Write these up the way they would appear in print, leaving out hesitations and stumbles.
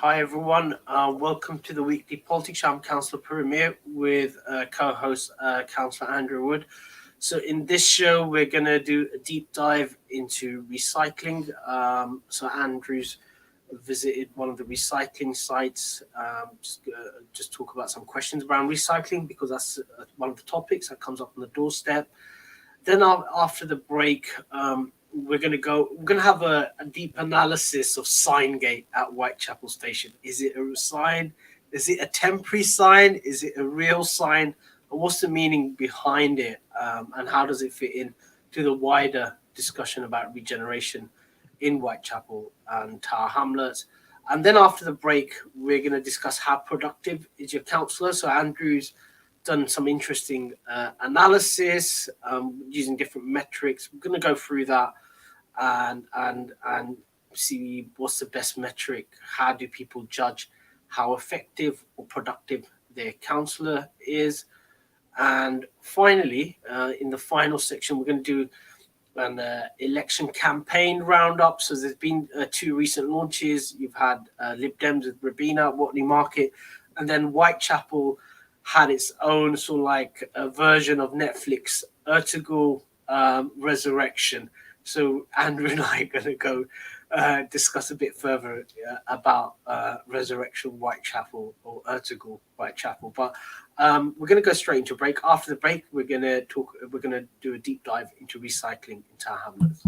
Hi everyone, welcome to the weekly politics show. I'm Councillor Puru Miah with co-host Councillor Andrew Wood. So in this show, we're going to do a deep dive into recycling. So Andrew's visited one of the recycling sites, just talk about some questions around recycling because that's one of the topics that comes up on the doorstep. Then after the break, we're gonna have a deep analysis of Signgate at Whitechapel Station. Is it a sign? Is it a temporary sign? Is it a real sign? And what's the meaning behind it? And how does it fit in to the wider discussion about regeneration in Whitechapel and Tower Hamlets? And then after the break, we're going to discuss how productive is your councillor. So Andrew's done some interesting analysis using different metrics. We're going to go through that and see what's the best metric. How do people judge how effective or productive their councillor is? And finally, in the final section, we're going to do an election campaign roundup. So there's been two recent launches. You've had Lib Dems with Rabina, Whatley Market, and then Whitechapel had its own sort of like a version of Netflix, Ertugrul Resurrection. So Andrew and I are going to go discuss a bit further about Resurrection Whitechapel or Ertugrul Whitechapel. But we're going to go straight into break. After the break, we're going to do a deep dive into recycling in Tower Hamlets.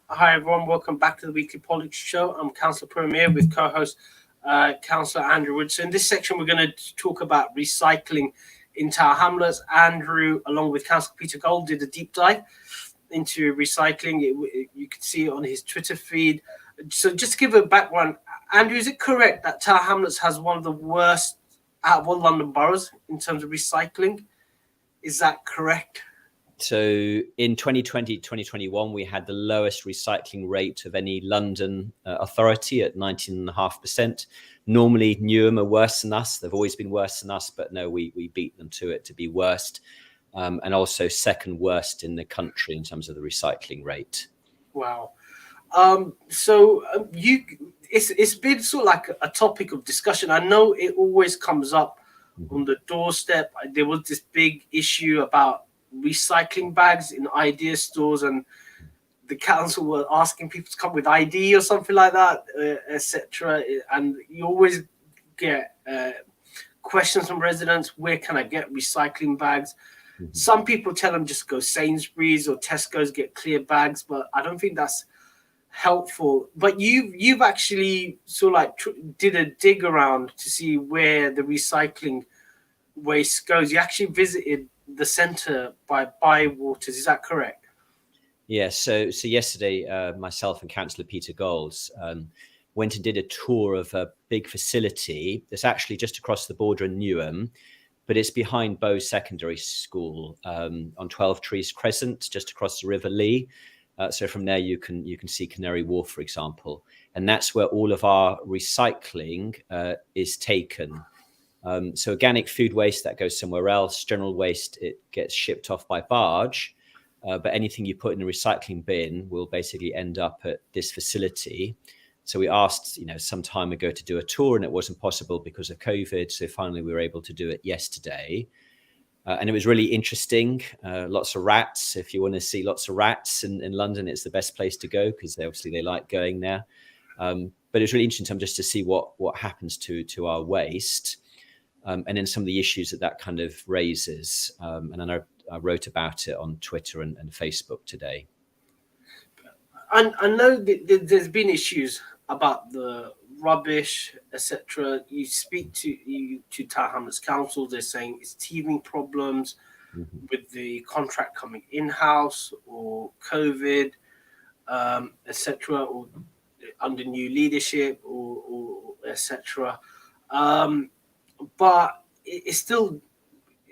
Hi everyone, welcome back to the weekly politics show. I'm Councillor Puru Miah with co-host Councillor Andrew Wood. So in this section, we're going to talk about recycling in Tower Hamlets. Andrew, along with Councillor Peter Gold, did a deep dive into recycling. You can see it on his Twitter feed. So just to give a background, Andrew, is it correct that Tower Hamlets has one of the worst out of all London boroughs in terms of recycling? Is that correct? So in 2020, 2021, we had the lowest recycling rate of any London authority at 19.5%. Normally, Newham are worse than us. They've always been worse than us, but no, we beat them to it to be worst. And also second worst in the country in terms of the recycling rate. Wow. It's been sort of like a topic of discussion. I know it always comes up on the doorstep. There was this big issue about recycling bags in idea stores, and the council were asking people to come with ID or something like that, etc. And you always get questions from residents: where can I get recycling bags? Some people tell them just go Sainsbury's or Tesco's, get clear bags, but I don't think that's helpful. But you've actually sort of like did a dig around to see where the recycling waste goes. You actually visited the centre by Waters, is that correct? Yeah, so yesterday, myself and Councillor Peter Golds went and did a tour of a big facility that's actually just across the border in Newham, but it's behind Bow Secondary School on 12 Trees Crescent, just across the River Lee. So from there you can see Canary Wharf, for example, and that's where all of our recycling is taken. So organic food waste, that goes somewhere else. General waste, it gets shipped off by barge. But anything you put in a recycling bin will basically end up at this facility. So we asked, some time ago to do a tour, and it wasn't possible because of COVID. So finally we were able to do it yesterday. And it was really interesting. Lots of rats. If you want to see lots of rats in London, it's the best place to go because they like going there. But it's really interesting just to see what happens to our waste. And then some of the issues that kind of raises. And I know I wrote about it on Twitter and Facebook today. I know that there's been issues about the rubbish, etc. You speak to Tower Hamlets Council, they're saying it's teething problems with the contract coming in-house or COVID, etc. Or under new leadership or etc. But it's still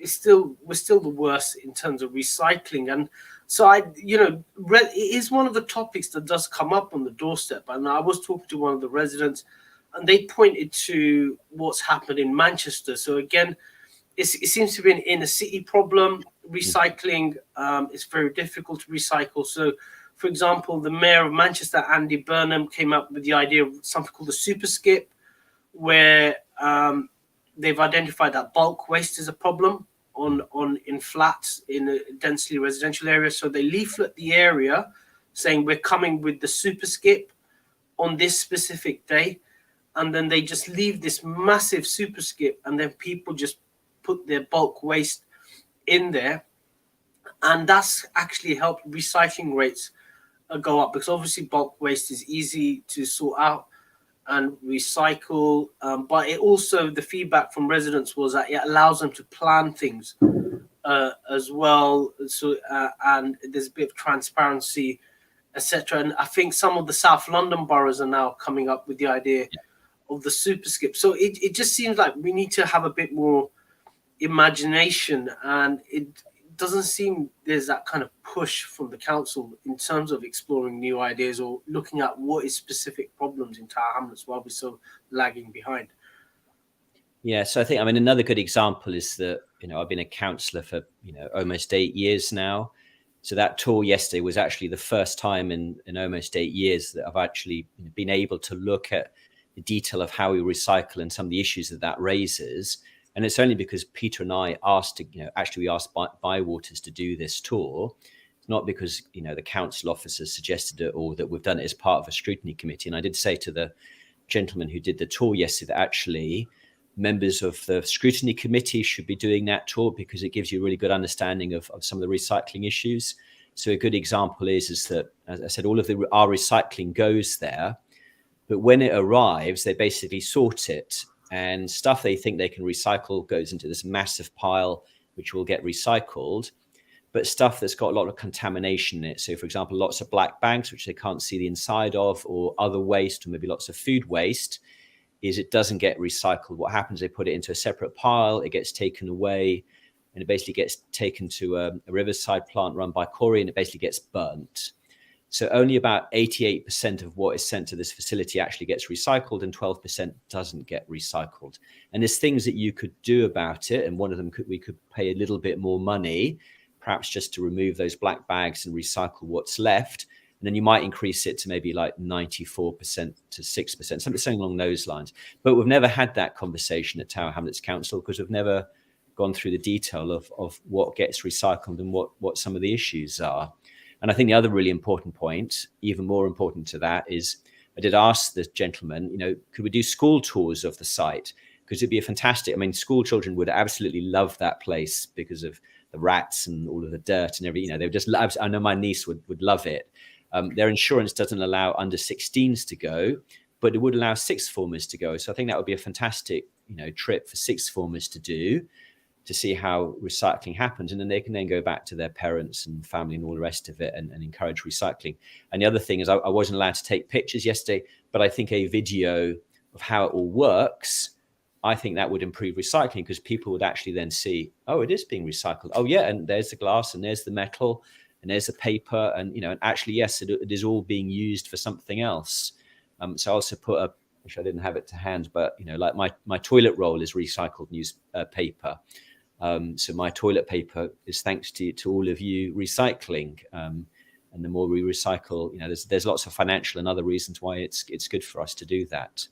we're still the worst in terms of recycling. And so it is one of the topics that does come up on the doorstep. And I was talking to one of the residents, and they pointed to what's happened in Manchester. So again, it seems to be an inner city problem. Recycling is very difficult to recycle. So, for example, the mayor of Manchester, Andy Burnham, came up with the idea of something called the super skip, where they've identified that bulk waste is a problem in flats in a densely residential area. So they leaflet the area saying we're coming with the super skip on this specific day, and then they just leave this massive super skip, and then people just put their bulk waste in there, and that's actually helped recycling rates go up, because obviously bulk waste is easy to sort out and recycle, but it also, the feedback from residents was that it allows them to plan things as well. So and there's a bit of transparency, etc. And I think some of the South London boroughs are now coming up with the idea of the super skip. So it just seems like we need to have a bit more imagination, and it doesn't seem there's that kind of push from the council in terms of exploring new ideas or looking at what is specific problems in Tower Hamlets while we're so lagging behind. Yeah, so I think, another good example is that, I've been a councillor for, almost 8 years now. So that tour yesterday was actually the first time in almost 8 years that I've actually been able to look at the detail of how we recycle and some of the issues that raises. And it's only because Peter and I asked we asked Bywaters to do this tour. It's not because, the council officers suggested it or that we've done it as part of a scrutiny committee. And I did say to the gentleman who did the tour yesterday that actually members of the scrutiny committee should be doing that tour, because it gives you a really good understanding of some of the recycling issues. So a good example is that, as I said, all of our recycling goes there, but when it arrives, they basically sort it, and stuff they think they can recycle goes into this massive pile, which will get recycled. But stuff that's got a lot of contamination in it, so for example, lots of black bags, which they can't see the inside of, or other waste, or maybe lots of food waste, is it doesn't get recycled. What happens, they put it into a separate pile, it gets taken away, and it basically gets taken to a riverside plant run by Cllr, and it basically gets burnt. So only about 88% of what is sent to this facility actually gets recycled, and 12% doesn't get recycled. And there's things that you could do about it. And one of them we could pay a little bit more money, perhaps just to remove those black bags and recycle what's left. And then you might increase it to maybe like 94% to 6%, something along those lines. But we've never had that conversation at Tower Hamlets Council, because we've never gone through the detail of what gets recycled and what some of the issues are. And I think the other really important point, even more important to that, is I did ask the gentleman, could we do school tours of the site? Because it'd be a fantastic, school children would absolutely love that place because of the rats and all of the dirt and everything. They would just love, I know my niece would love it. Their insurance doesn't allow under 16s to go, but it would allow sixth formers to go. So I think that would be a fantastic, trip for sixth formers to do, to see how recycling happens. And then they can then go back to their parents and family and all the rest of it and encourage recycling. And the other thing is I wasn't allowed to take pictures yesterday, but I think a video of how it all works, I think that would improve recycling, because people would actually then see, oh, it is being recycled. Oh yeah, and there's the glass and there's the metal and there's the paper, and and actually, yes, it is all being used for something else. So I also put which I didn't have it to hand, but like my toilet roll is recycled newspaper. So my toilet paper is thanks to all of you recycling. And the more we recycle, there's lots of financial and other reasons why it's good for us to do that.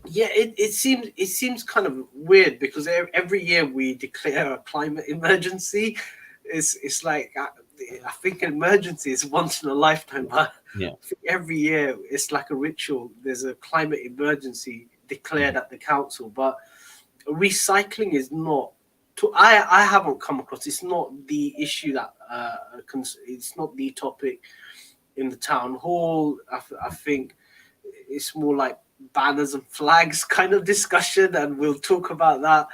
Yeah, it seems kind of weird, because every year we declare a climate emergency. It's like I think an emergency is once in a lifetime, but yeah, I think every year it's like a ritual. There's a climate emergency declared at the council, but recycling is not. I haven't come across. It's not the issue that it's not the topic in the town hall. I think it's more like banners and flags kind of discussion, and we'll talk about that.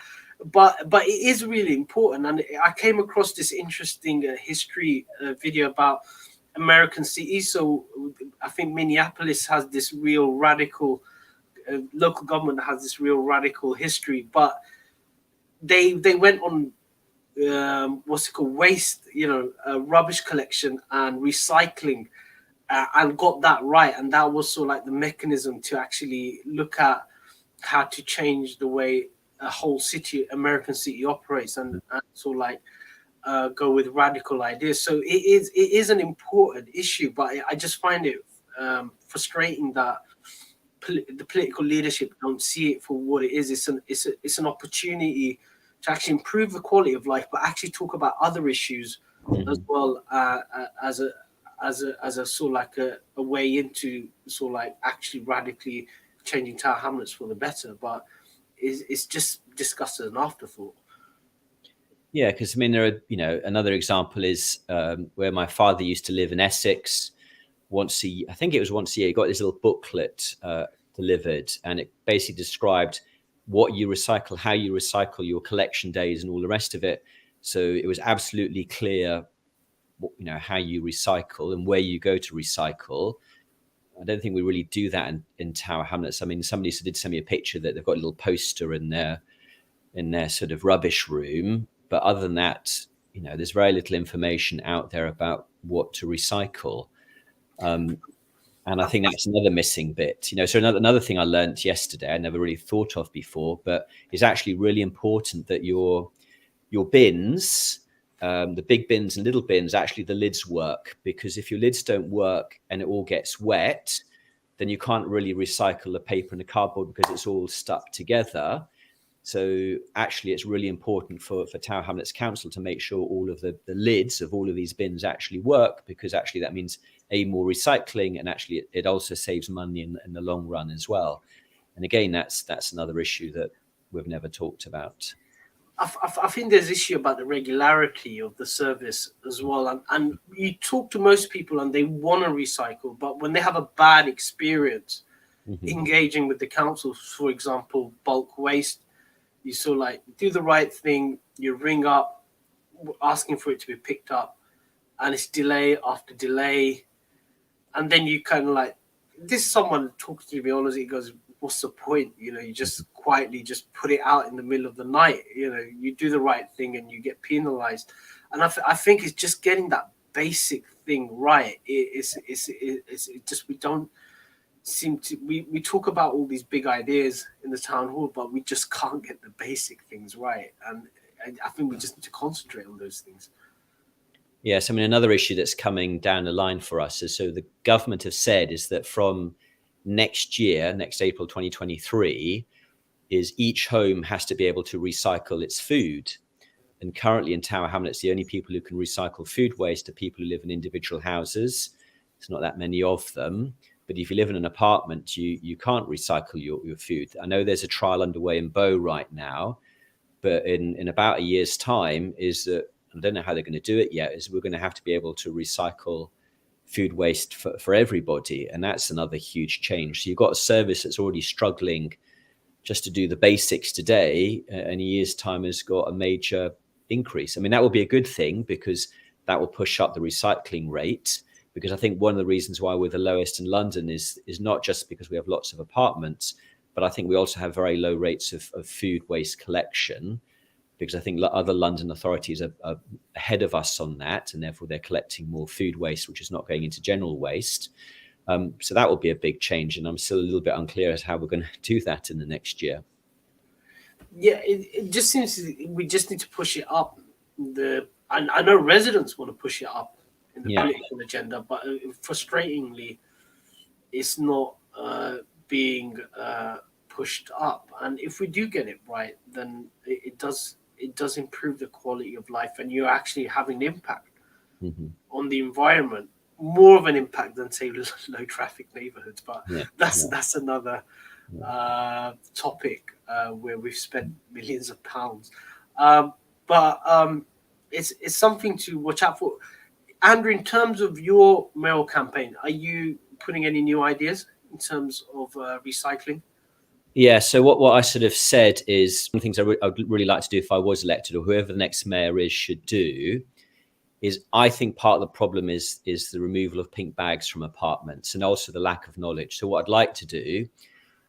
But it is really important. And I came across this interesting history video about American cities. So I think Minneapolis has this real radical, local government has this real radical history, but they went on what's it called, waste, rubbish collection and recycling, and got that right. And that was sort of like the mechanism to actually look at how to change the way a whole city, American city, operates, and sort of like go with radical ideas. So it is an important issue, but I just find it frustrating that the political leadership don't see it for what it is. It's an opportunity to actually improve the quality of life, but actually talk about other issues as well, as a sort of like a way into sort of like actually radically changing Tower Hamlets for the better. But it's just discussed as an afterthought. Yeah, because I mean, there are, another example is where my father used to live in Essex. I think it was once a year, he got this little booklet delivered, and it basically described what you recycle, how you recycle, your collection days, and all the rest of it. So it was absolutely clear, how you recycle and where you go to recycle. I don't think we really do that in Tower Hamlets. I mean, somebody did send me a picture that they've got a little poster in their sort of rubbish room. But other than that, there's very little information out there about what to recycle. And I think that's another missing bit. So another thing I learned yesterday, I never really thought of before, but it's actually really important that your bins, the big bins and little bins, actually the lids work. Because if your lids don't work and it all gets wet, then you can't really recycle the paper and the cardboard because it's all stuck together. So actually, it's really important for Tower Hamlets Council to make sure all of the lids of all of these bins actually work, because actually that means more recycling, and actually it also saves money in the long run as well. And again, that's another issue that we've never talked about. I think there's issue about the regularity of the service as well. And you talk to most people and they want to recycle, but when they have a bad experience engaging with the council, for example, bulk waste, you sort of like do the right thing, you ring up asking for it to be picked up, and it's delay after delay. And then you kind of like, this is someone talking to me honestly, he goes, what's the point? You just quietly just put it out in the middle of the night. You do the right thing and you get penalized. And I think it's just getting that basic thing right. It's just, we don't seem to, we talk about all these big ideas in the town hall, but we just can't get the basic things right. And I think we just need to concentrate on those things. Yes, I mean, another issue that's coming down the line for us is, so the government have said is that from next April 2023, is each home has to be able to recycle its food. And currently in Tower Hamlets, the only people who can recycle food waste are people who live in individual houses. There's not that many of them. But if you live in an apartment, you can't recycle your food. I know there's a trial underway in Bow right now, but in about a year's time is that, I don't know how they're going to do it yet, is we're going to have to be able to recycle food waste for everybody. And that's another huge change. So you've got a service that's already struggling just to do the basics today, and a year's time has got a major increase. I mean, that will be a good thing, because that will push up the recycling rate. Because I think one of the reasons why we're the lowest in London is not just because we have lots of apartments, but I think we also have very low rates of food waste collection, because I think other London authorities are ahead of us on that, and therefore they're collecting more food waste, which is not going into general waste. So that will be a big change, and I'm still a little bit unclear as how we're going to do that in the next year. Yeah, it just seems we just need to push it up. I know residents want to push it up in the political agenda, but frustratingly, it's not being pushed up. And if we do get it right, then it does improve the quality of life, and you're actually having an impact on the environment, more of an impact than, say, low traffic neighborhoods. But that's another topic where we've spent millions of pounds. But it's something to watch out for. Andrew, in terms of your mayoral campaign, are you putting any new ideas in terms of recycling? Yeah, so what I sort of said is, one of the things I'd really like to do if I was elected, or whoever the next mayor is should do, is I think part of the problem is the removal of pink bags from apartments and also the lack of knowledge. So what I'd like to do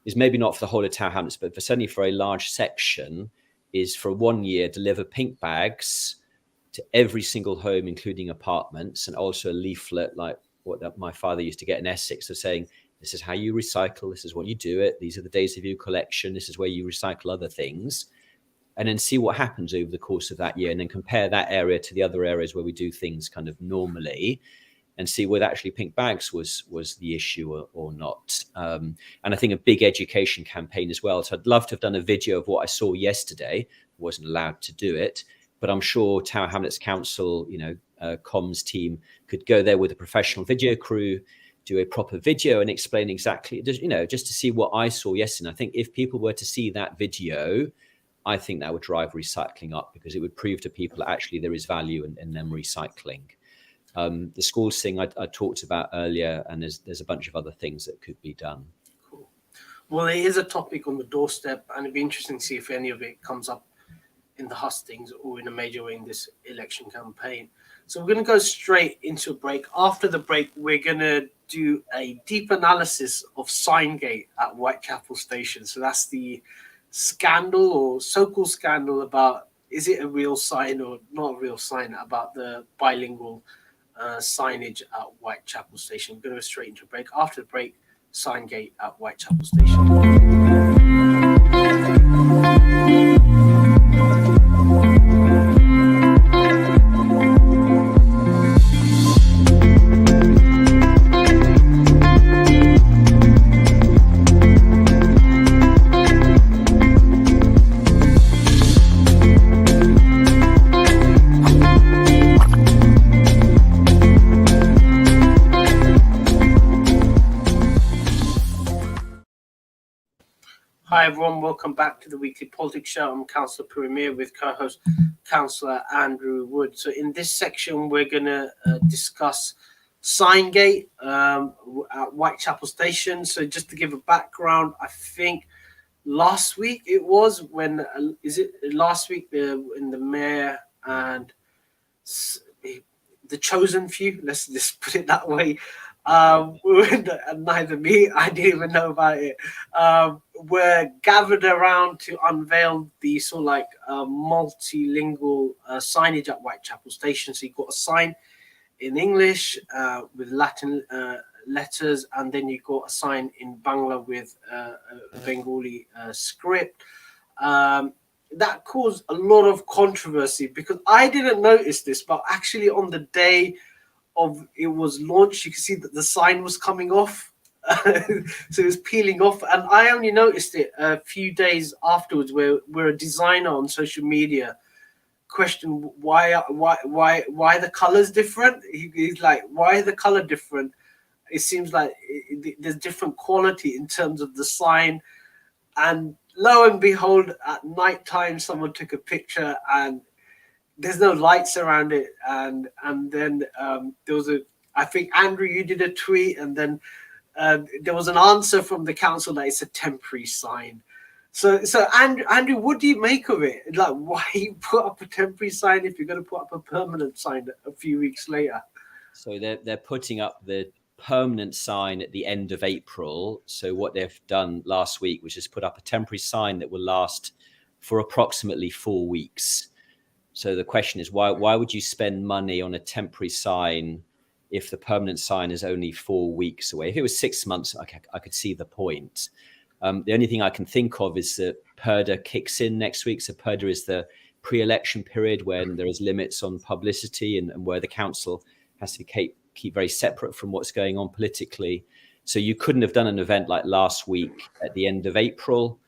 is maybe not for the whole of Tower Hamlets, but certainly for a large section, is for 1 year deliver pink bags to every single home, including apartments, and also a leaflet like what my father used to get in Essex of saying, this is how you recycle, this is what you do it, these are the days of your collection, this is where you recycle other things, and then see what happens over the course of that year, and then compare that area to the other areas where we do things kind of normally, and see whether actually pink bags was the issue or not. And I think a big education campaign as well. So I'd love to have done a video of what I saw yesterday. Wasn't allowed to do it, but I'm sure Tower Hamlets Council, comms team could go there with a professional video crew, do a proper video and explain exactly, just to see what I saw yesterday. And I think if people were to see that video, I think that would drive recycling up, because it would prove to people that actually there is value in them recycling. The schools thing I talked about earlier, and there's a bunch of other things that could be done. Cool. Well, it is a topic on the doorstep, and it'd be interesting to see if any of it comes up in the hustings or in a major way in this election campaign. So we're going to go straight into a break. After the break, we're going to do a deep analysis of Signgate at Whitechapel Station. So that's the scandal, or so-called scandal, about is it a real sign or not a real sign, about the bilingual signage at Whitechapel Station. We're going to go straight into a break. After the break, Signgate at Whitechapel Station. Hi everyone, welcome back to the Weekly Politics Show. I'm Councillor Puru Miah with co-host Councillor Andrew Wood. So in this section, we're going to discuss Signgate at Whitechapel Station. So just to give a background, I think last week it was when, last week when the mayor and the chosen few, let's just put it that way, neither me, I didn't even know about it, were gathered around to unveil the sort of like multilingual signage at Whitechapel Station. So you've got a sign in English with Latin letters, and then you've got a sign in Bangla with a Bengali script. That caused a lot of controversy because I didn't notice this, but actually on the day of it was launched, you could see that the sign was coming off. So it was peeling off, and I only noticed it a few days afterwards, where a designer on social media questioned why the color's different. He's like, why is the color different? It seems like there's different quality in terms of the sign. And lo and behold, at night time, someone took a picture and there's no lights around it. And then there was I think, Andrew, you did a tweet, and then there was an answer from the council that it's a temporary sign. So Andrew, what do you make of it? Like, why you put up a temporary sign if you're going to put up a permanent sign a few weeks later? So they're putting up the permanent sign at the end of April. So what they've done last week was just put up a temporary sign that will last for approximately 4 weeks. So the question is, why would you spend money on a temporary sign if the permanent sign is only 4 weeks away? If it was 6 months, I could see the point. The only thing I can think of is that PERDA kicks in next week. So PERDA is the pre-election period when there is limits on publicity and where the council has to keep very separate from what's going on politically. So you couldn't have done an event like last week at the end of April.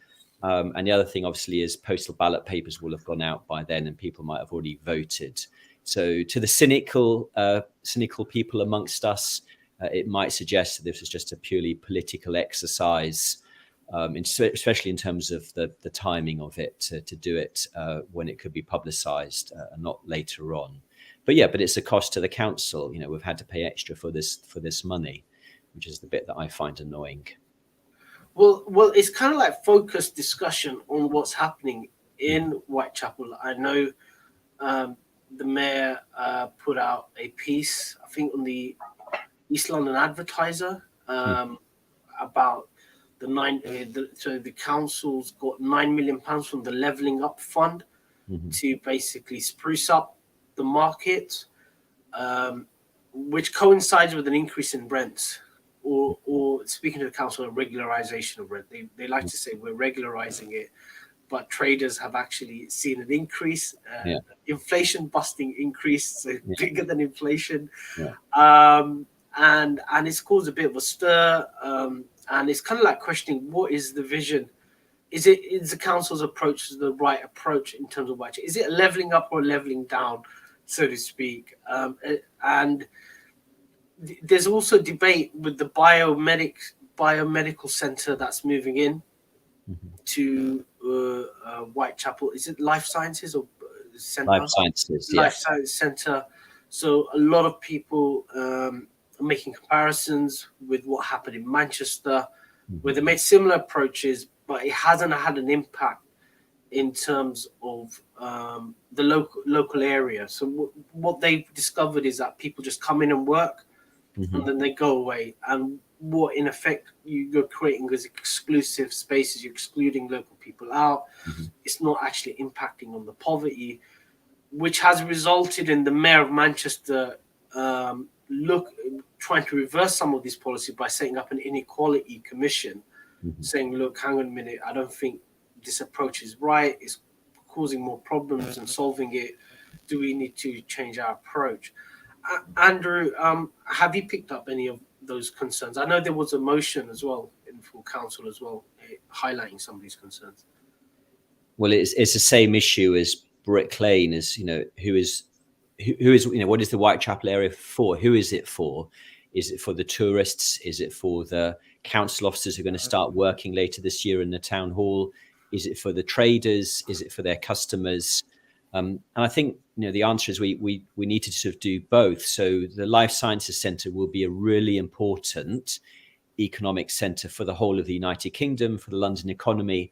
And the other thing, obviously, is postal ballot papers will have gone out by then and people might have already voted. So to the cynical people amongst us, it might suggest that this was just a purely political exercise, especially in terms of the timing of it, to do it when it could be publicised and not later on. But it's a cost to the council. We've had to pay extra for this money, which is the bit that I find annoying. Well, it's kind of like focused discussion on what's happening in Whitechapel. I know the mayor put out a piece, I think, on the East London Advertiser about so the council's got £9 million from the Levelling Up Fund to basically spruce up the market, which coincides with an increase in rents, or speaking to the council, a regularization of rent. They like to say we're regularizing it, but traders have actually seen an increase, inflation busting increase, so bigger than inflation. And it's caused a bit of a stir, and it's kind of like questioning, what is the vision? Is the council's approach the right approach in terms of Whitechapel? Is it a levelling up or a levelling down, so to speak? And there's also debate with the biomedical centre that's moving in to Whitechapel. Is it Life Sciences or Centre? Life Sciences, Life Science Centre. So a lot of people are making comparisons with what happened in Manchester, where they made similar approaches, but it hasn't had an impact in terms of the local area. So what they've discovered is that people just come in and work, and then they go away. And what in effect you're creating is exclusive spaces. You're excluding local people out. It's not actually impacting on the poverty, which has resulted in the mayor of Manchester trying to reverse some of these policies by setting up an inequality commission, saying, look, hang on a minute, I don't think this approach is right. It's causing more problems than solving it. Do we need to change our approach? Andrew, have you picked up any of those concerns? I know there was a motion as well in full council as well, highlighting some of these concerns. Well, it's the same issue as Brick Lane, as who is what is the Whitechapel area for? Who is it for? Is it for the tourists? Is it for the council officers who are going to start working later this year in the town hall? Is it for the traders? Is it for their customers? And I think the answer is we need to sort of do both. So the Life Sciences Centre will be a really important economic centre for the whole of the United Kingdom, for the London economy.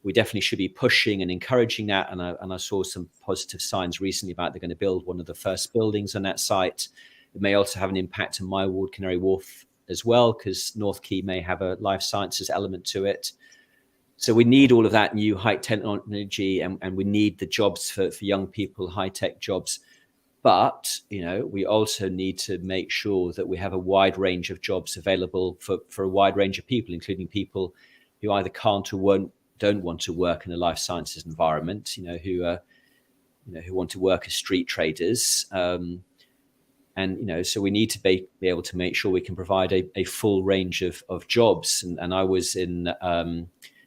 We definitely should be pushing and encouraging that. And I saw some positive signs recently about they're going to build one of the first buildings on that site. It may also have an impact on my ward, Canary Wharf, as well, because North Quay may have a life sciences element to it. So we need all of that new high technology, and we need the jobs for young people, high-tech jobs. But, we also need to make sure that we have a wide range of jobs available for a wide range of people, including people who either can't or don't want to work in a life sciences environment, who want to work as street traders. So we need to be able to make sure we can provide a full range of jobs. And I was in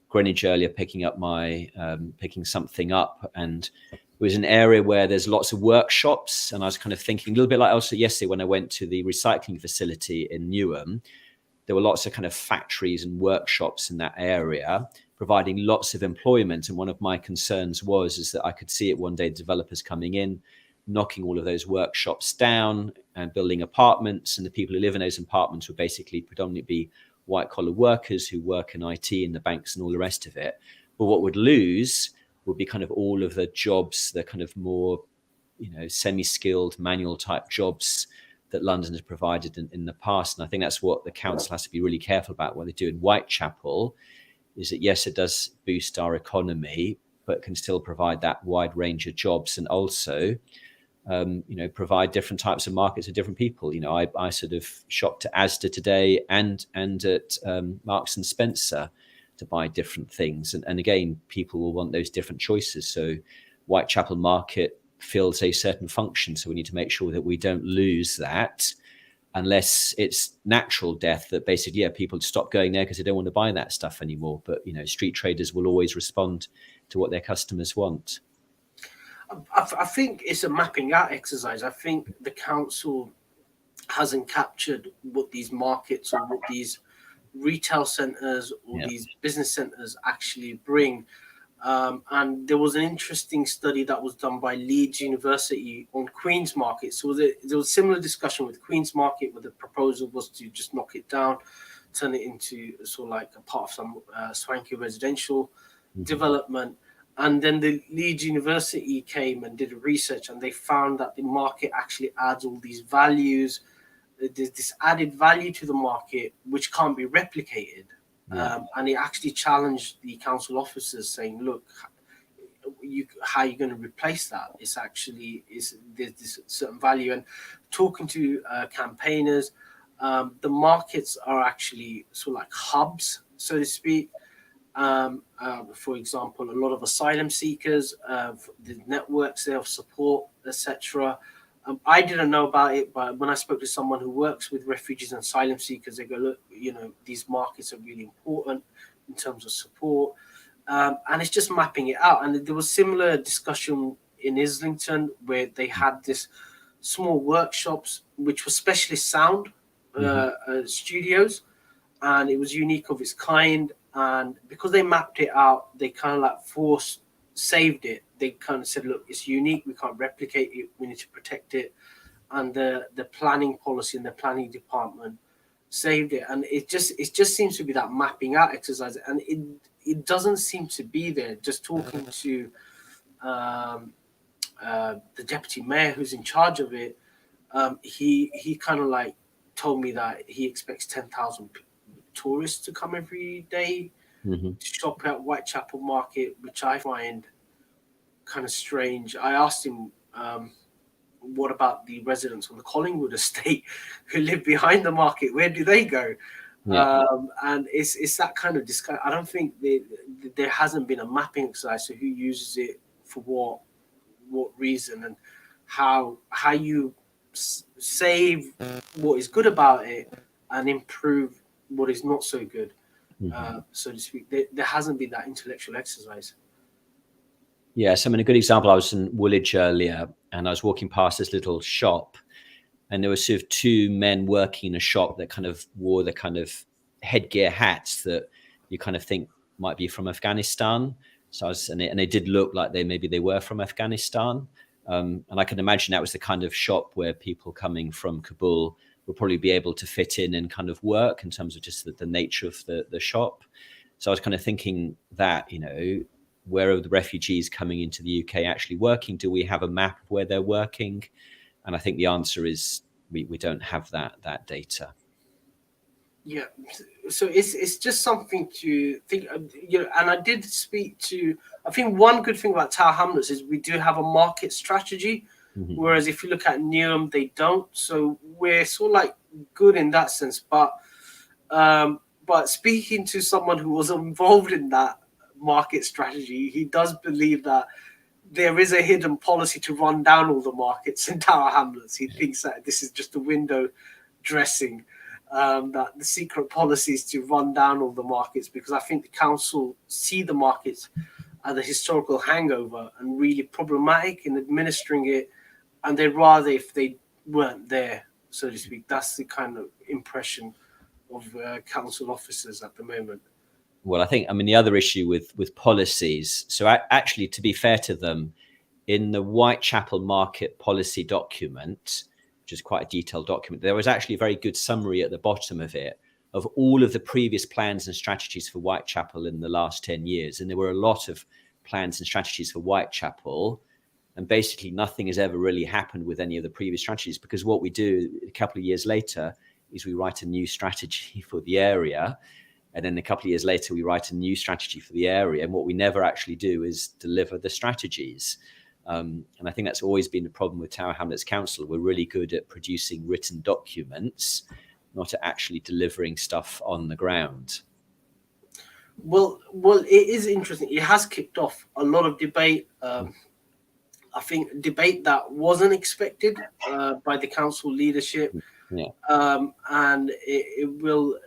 Greenwich earlier picking something up, and it was an area where there's lots of workshops. And I was kind of thinking a little bit like also yesterday when I went to the recycling facility in Newham. There were lots of kind of factories and workshops in that area, providing lots of employment. And one of my concerns is that I could see it one day, developers coming in, knocking all of those workshops down and building apartments. And the people who live in those apartments would basically predominantly be white-collar workers who work in IT and the banks and all the rest of it. But what would lose would be kind of all of the jobs, the kind of more, semi-skilled manual type jobs that London has provided in the past. And I think that's what the council has to be really careful about. What they do in Whitechapel is that, yes, it does boost our economy, but can still provide that wide range of jobs, and also provide different types of markets for different people. I sort of shopped at Asda today and at Marks and Spencer to buy different things. And again, people will want those different choices. So Whitechapel Market fills a certain function. So we need to make sure that we don't lose that, unless it's natural death that basically, people stop going there because they don't want to buy that stuff anymore. But, street traders will always respond to what their customers want. I think it's a mapping out exercise. I think the council hasn't captured what these markets or what these retail centres or these business centres actually bring. And there was an interesting study that was done by Leeds University on Queen's Market. So there was a similar discussion with Queen's Market, where the proposal was to just knock it down, turn it into sort of like a part of some swanky residential development. And then the Leeds University came and did research, and they found that the market actually adds all these values. There's this added value to the market which can't be replicated. And it actually challenged the council officers, saying, "Look, how are you going to replace that? It's actually there's this certain value." And talking to campaigners, the markets are actually sort of like hubs, so to speak. For example, a lot of asylum seekers, the networks there of support, etc. I didn't know about it, but when I spoke to someone who works with refugees and asylum seekers, they go, "Look, these markets are really important in terms of support." And it's just mapping it out. And there was similar discussion in Islington, where they had this small workshops, which were specialist sound studios, and it was unique of its kind. And because they mapped it out, they kind of like saved it. They kind of said, "Look, it's unique. We can't replicate it. We need to protect it." And the planning policy in the planning department saved it. And it just seems to be that mapping out exercise, and it doesn't seem to be there. Just talking to the deputy mayor who's in charge of it, he kind of like told me that he expects 10,000 tourists to come every day to shop at Whitechapel Market, which I find kind of strange. I asked him, what about the residents on the Collingwood estate who live behind the market? Where do they go? And it's that kind of discussion. I don't think there hasn't been a mapping exercise to who uses it for what reason, and how you save what is good about it and improve what is not so good, so to speak. There hasn't been that intellectual exercise. Yes, I mean, a good example, I was in Woolwich earlier, and I was walking past this little shop, and there were sort of two men working in a shop that kind of wore the kind of headgear hats that you kind of think might be from Afghanistan. So and they did look like maybe they were from Afghanistan. And I can imagine that was the kind of shop where people coming from Kabul would probably be able to fit in and kind of work, in terms of just the nature of the shop. So I was kind of thinking that, where are the refugees coming into the UK actually working? Do we have a map of where they're working? And I think the answer is we don't have that data. Yeah, so it's just something to think. And I did speak to. I think one good thing about Tower Hamlets is we do have a market strategy, whereas if you look at Newham, they don't. So we're sort of like good in that sense. But speaking to someone who was involved in that market strategy, he does believe that there is a hidden policy to run down all the markets in Tower Hamlets. He thinks that this is just a window dressing, that the secret policy is to run down all the markets, because I think the council see the markets as a historical hangover and really problematic in administering it, and they'd rather if they weren't there, so to speak. That's the kind of impression of council officers at the moment. Well, I mean, the other issue with policies, so actually, to be fair to them, in the Whitechapel market policy document, which is quite a detailed document, there was actually a very good summary at the bottom of it of all of the previous plans and strategies for Whitechapel in the last 10 years. And there were a lot of plans and strategies for Whitechapel, and basically nothing has ever really happened with any of the previous strategies, because what we do a couple of years later is we write a new strategy for the area. And then a couple of years later, we write a new strategy for the area. And what we never actually do is deliver the strategies. And I think that's always been the problem with Tower Hamlets Council. We're really good at producing written documents, not at actually delivering stuff on the ground. Well, it is interesting. It has kicked off a lot of debate. I think debate that wasn't expected by the council leadership. And it will...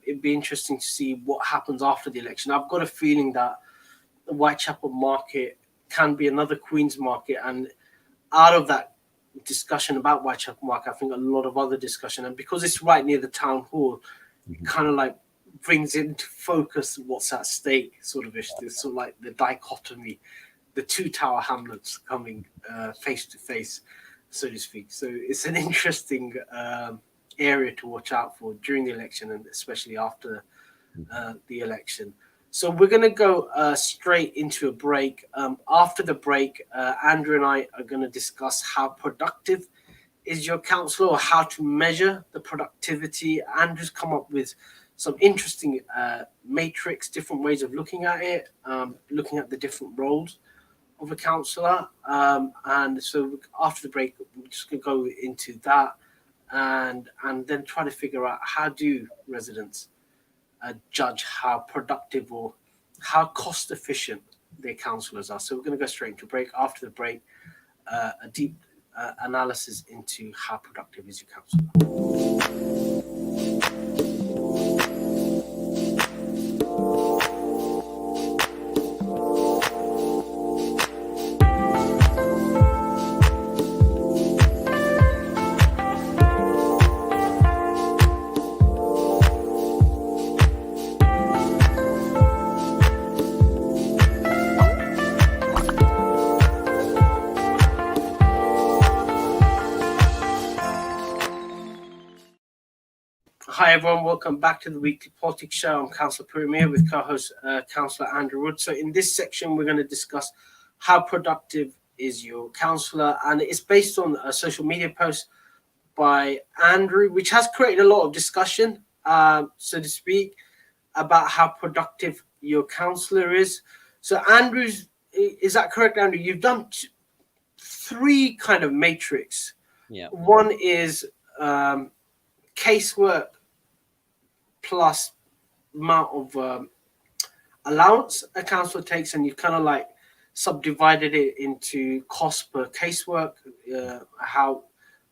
it'd be interesting to see what happens after the election. I've got a feeling that the Whitechapel market can be another Queen's market, and out of that discussion about Whitechapel market, I think a lot of other discussion, and because it's right near the town hall, it kind of like brings into focus what's at stake, sort of ish. There's sort of like the dichotomy, the two Tower Hamlets coming face to face, so to speak. So it's an interesting area to watch out for during the election, and especially after the election. So we're going to go straight into a break. After the break, Andrew and I are going to discuss how productive is your councillor, or how to measure the productivity. Andrew's come up with some interesting matrix, different ways of looking at it, looking at the different roles of a councillor. And so after the break, we're just going to go into that and then try to figure out how do residents judge how productive or how cost efficient their councillors are. So we're going to go straight into break. After the break, a deep analysis into how productive is your councillor. Hi everyone, welcome back to the Weekly Politics Show. I'm Councillor Puru Miah with co-host Councillor Andrew Wood. So in this section, we're going to discuss how productive is your councillor, and it's based on a social media post by Andrew, which has created a lot of discussion, so to speak, about how productive your councillor is. So Andrew's, is that correct, Andrew? You've done three kind of matrix. Yeah. One is casework plus amount of allowance a councillor takes, and you've kind of like subdivided it into cost per casework, how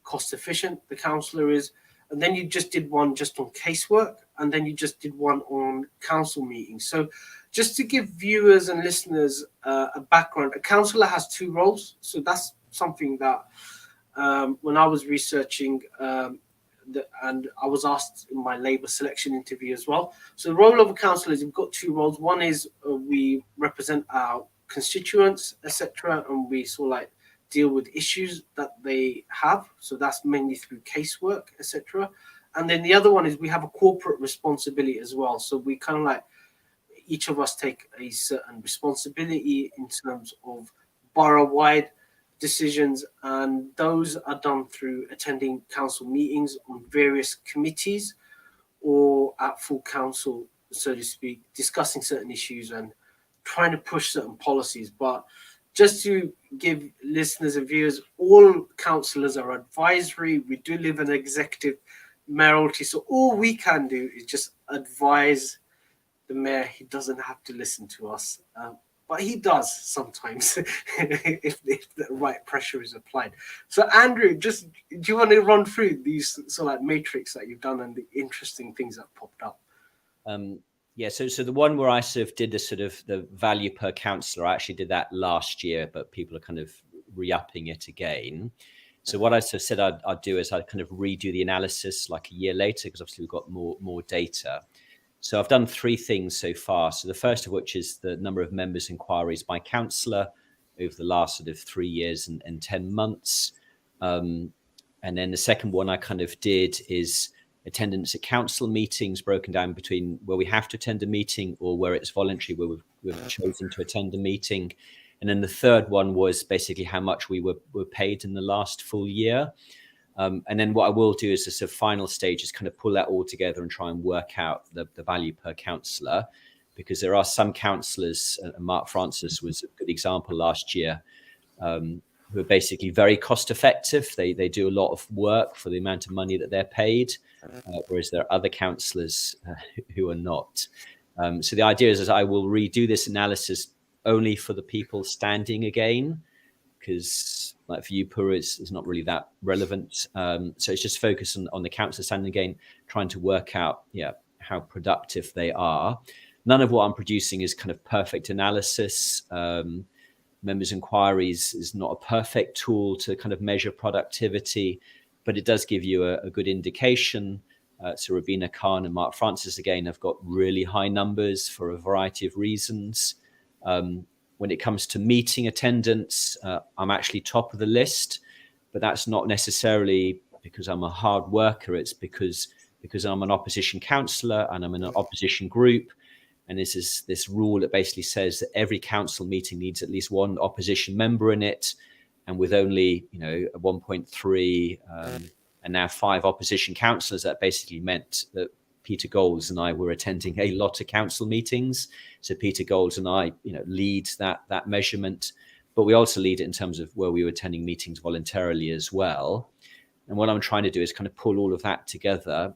cost efficient the councillor is, and then you just did one just on casework, and then you just did one on council meetings. So just to give viewers and listeners a background, a councillor has two roles. So that's something that when I was researching and I was asked in my Labour selection interview as well. So the role of a councillor is, we've got two roles. One is we represent our constituents, etc., and we sort of like deal with issues that they have. So that's mainly through casework, etc. And then the other one is we have a corporate responsibility as well. So we kind of like, each of us take a certain responsibility in terms of borough-wide decisions, and those are done through attending council meetings on various committees or at full council, so to speak, discussing certain issues and trying to push certain policies. But just to give listeners and viewers, all councillors are advisory. We do live in an executive mayoralty, so all we can do is just advise the mayor. He doesn't have to listen to us. But he does sometimes if the right pressure is applied. So Andrew, just do you want to run through these sort of like matrix that you've done and the interesting things that popped up? Yeah, so the one where I sort of did the value per councillor, I actually did that last year, but people are kind of re-upping it again. So what I sort of said I'd do is I'd kind of redo the analysis like a year later, because obviously we've got more data. So I've done three things so far. So the first of which is the number of members' inquiries by councillor over the last sort of 3 years and 10 months. And then the second one I kind of did is attendance at council meetings, broken down between where we have to attend a meeting or where it's voluntary, where we've chosen to attend a meeting. And then the third one was basically how much we were paid in the last full year. And then what I will do is a final stage is kind of pull that all together and try and work out the value per councillor, because there are some councillors, and Mark Francis was a good example last year, who are basically very cost effective. They do a lot of work for the amount of money that they're paid, whereas there are other councillors who are not. So the idea is I will redo this analysis only for the people standing again, because like for you, Puru, it's not really that relevant. So it's just focus on the councillor standing again, trying to work out how productive they are. None of what I'm producing is kind of perfect analysis. Members' inquiries is not a perfect tool to kind of measure productivity, but it does give you a good indication. So Rabina Khan and Mark Francis, again, have got really high numbers for a variety of reasons. When it comes to meeting attendance, I'm actually top of the list, but that's not necessarily because I'm a hard worker. It's because I'm an opposition councillor and I'm in an opposition group. And this is this rule that basically says that every council meeting needs at least one opposition member in it. And with only, 1.3 and now 5 opposition councillors, that basically meant that Peter Golds and I were attending a lot of council meetings. So Peter Golds and I, lead that measurement, but we also lead it in terms of where we were attending meetings voluntarily as well. And what I'm trying to do is kind of pull all of that together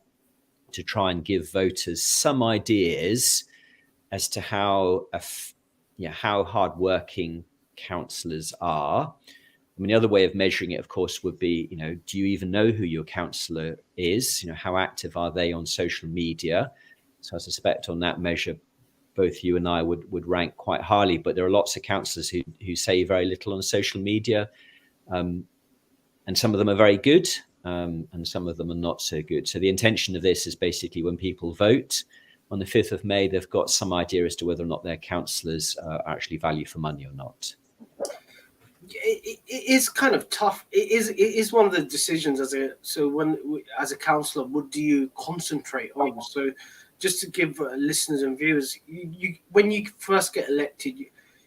to try and give voters some ideas as to how hardworking councillors are. I mean, the other way of measuring it, of course, would be, do you even know who your councillor is? How active are they on social media? So I suspect on that measure, both you and I would rank quite highly, but there are lots of councillors who say very little on social media. And some of them are very good, and some of them are not so good. So the intention of this is basically when people vote on the 5th of May, they've got some idea as to whether or not their councillors are actually value for money or not. It is kind of tough. It is one of the decisions as a councillor, what do you concentrate on? So just to give listeners and viewers, you when you first get elected,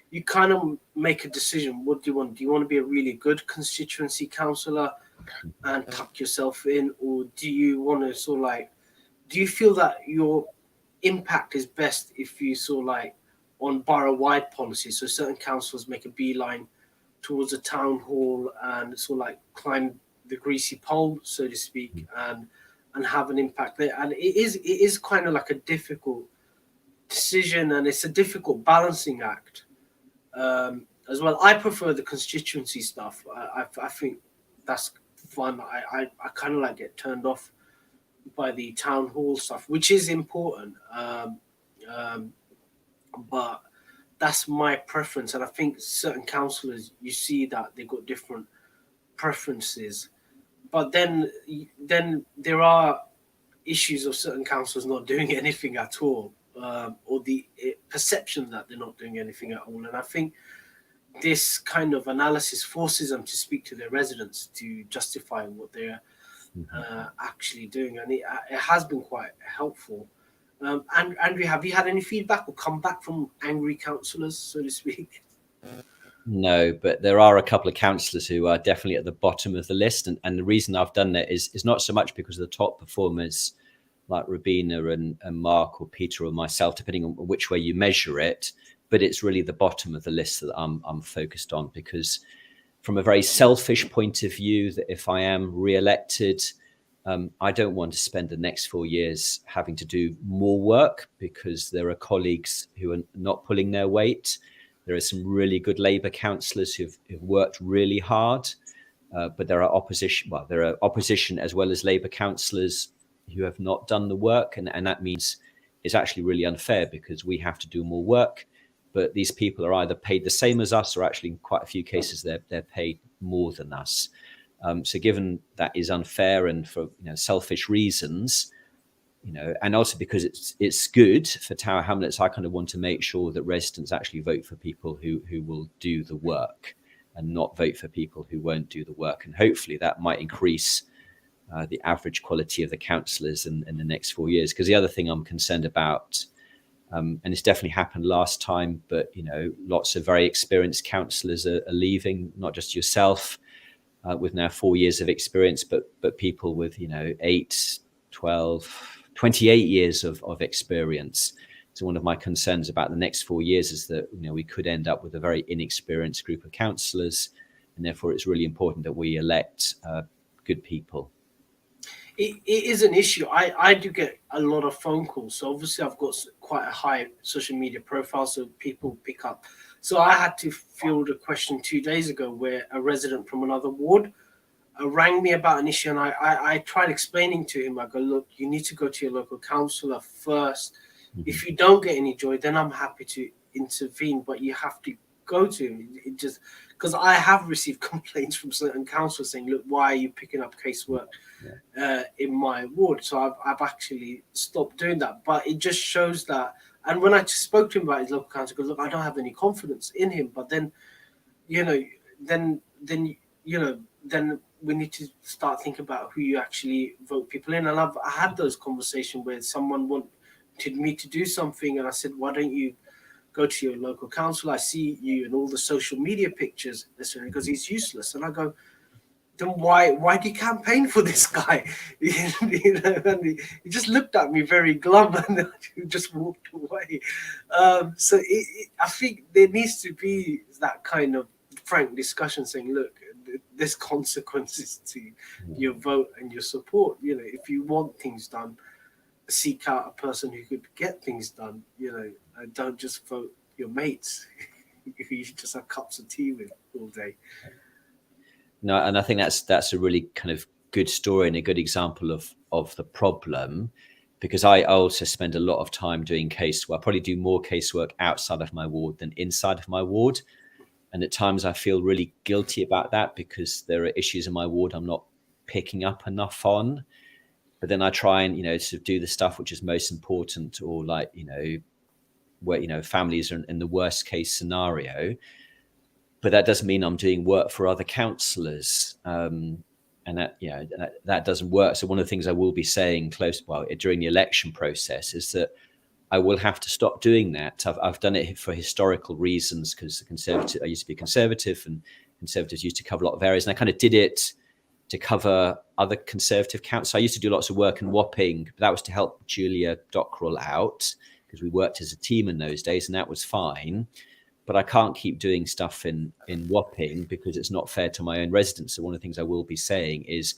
you kind of make a decision. What do you want? Do you want to be a really good constituency councillor and tuck yourself in, or do you want to do you feel that your impact is best if you on borough-wide policy? So certain councillors make a beeline towards a town hall and climb the greasy pole, so to speak, and have an impact there. And it is kind of like a difficult decision, and it's a difficult balancing act as well. I prefer the constituency stuff. I think that's fun. I kind of get turned off by the town hall stuff, which is important. But that's my preference, and I think certain councillors, you see that they got different preferences. But then there are issues of certain councillors not doing anything at all, or the perception that they're not doing anything at all. And I think this kind of analysis forces them to speak to their residents to justify what they're actually doing, and it has been quite helpful. And Andrew, have you had any feedback or come back from angry councillors, so to speak? No, but there are a couple of councillors who are definitely at the bottom of the list. And the reason I've done that is not so much because of the top performers like Rubina and Mark or Peter or myself, depending on which way you measure it, but it's really the bottom of the list that I'm focused on, because from a very selfish point of view, that if I am re-elected, I don't want to spend the next 4 years having to do more work, because there are colleagues who are not pulling their weight. There are some really good Labour councillors who've worked really hard, but there are opposition as well as Labour councillors who have not done the work, and that means it's actually really unfair because we have to do more work, but these people are either paid the same as us, or actually in quite a few cases they're paid more than us. So given that is unfair, and for selfish reasons, and also because it's good for Tower Hamlets, I kind of want to make sure that residents actually vote for people who will do the work, and not vote for people who won't do the work. And hopefully that might increase the average quality of the councillors in the next 4 years. Because the other thing I'm concerned about, and it's definitely happened last time, but lots of very experienced councillors are leaving, not just yourself, with now 4 years of experience, but people with 8, 12, 28 years of experience. So one of my concerns about the next 4 years is that we could end up with a very inexperienced group of councillors, and therefore it's really important that we elect good people. It is an issue. I do get a lot of phone calls. So obviously I've got quite a high social media profile, so people pick up. So I had to field a question 2 days ago where a resident from another ward rang me about an issue, and I tried explaining to him. I go, look, you need to go to your local councillor first. If you don't get any joy, then I'm happy to intervene, but you have to go to him. It just because I have received complaints from certain councillors saying, look, why are you picking up casework in my ward? So I've actually stopped doing that. But it just shows that. And when I spoke to him about his local council, I go, look, I don't have any confidence in him. But then, then we need to start thinking about who you actually vote people in. And I had those conversations where someone me to do something, and I said, why don't you go to your local council? I see you in all the social media pictures, because he's useless. And I go, then why do you campaign for this guy? And he just looked at me very glum and just walked away. I think there needs to be that kind of frank discussion saying, look, there's consequences to your vote and your support. If you want things done, seek out a person who could get things done, and don't just vote your mates who you just have cups of tea with all day. No, and I think that's a really kind of good story and a good example of the problem, because I also spend a lot of time doing casework. I probably do more casework outside of my ward than inside of my ward. And at times I feel really guilty about that, because there are issues in my ward I'm not picking up enough on. But then I try and, sort of do the stuff which is most important, or like, where, families are in the worst case scenario. But that doesn't mean I'm doing work for other councillors. And that, that doesn't work. So one of the things I will be saying during the election process is that I will have to stop doing that. I've done it for historical reasons, because I used to be Conservative, and Conservatives used to cover a lot of areas. And I kind of did it to cover other Conservative councils. I used to do lots of work in Wapping, but that was to help Julia Dockrell out, because we worked as a team in those days, and that was fine. But I can't keep doing stuff in Wapping, because it's not fair to my own residents. So one of the things I will be saying is,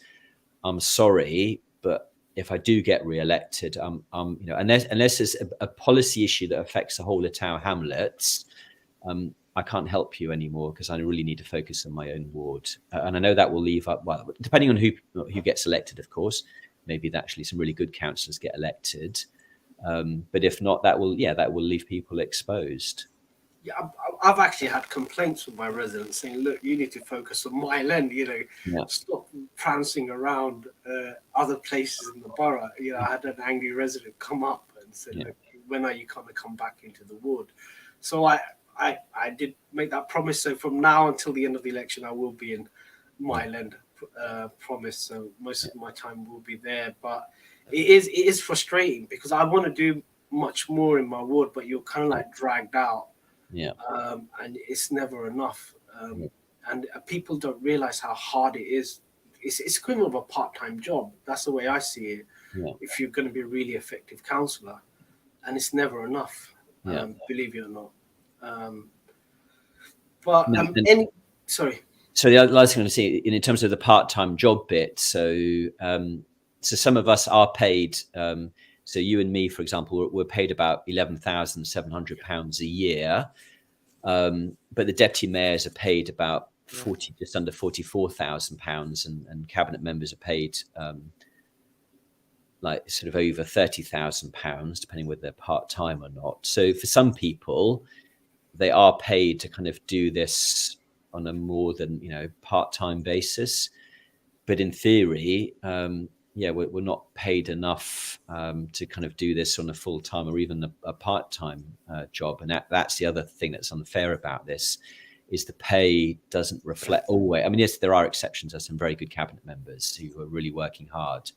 I'm sorry, but if I do get re-elected, unless there's a policy issue that affects the whole of Tower Hamlets, I can't help you anymore, because I really need to focus on my own ward. And I know that will leave up, well, depending on who gets elected, of course, maybe actually some really good councillors get elected. But if not, that will leave people exposed. Yeah, I've actually had complaints from my residents saying, look, you need to focus on Mile End, stop prancing around other places in the borough. I had an angry resident come up and said, look, when are you going to come back into the ward? So I did make that promise. So from now until the end of the election, I will be in Mile End, promise. So most of my time will be there. But it is frustrating, because I want to do much more in my ward, but you're kind of like dragged out. And it's never enough. And people don't realize how hard it is. It's equivalent of a part-time job. That's the way I see it. If you're going to be a really effective councillor, and it's never enough, believe it or not. Sorry. So the last thing I'm going to say, in terms of the part-time job bit, so some of us are paid. So you and me, for example, we're paid about £11,700 a year, but the deputy mayors are paid about just under £44,000, and cabinet members are paid like sort of over £30,000, depending whether they're part-time or not. So for some people, they are paid to kind of do this on a more than part-time basis, but in theory, we're not paid enough to kind of do this on a full-time or even a part-time job. And that's the other thing that's unfair about this, is the pay doesn't reflect always. I mean, yes, there are exceptions. There's some very good cabinet members who are really working hard,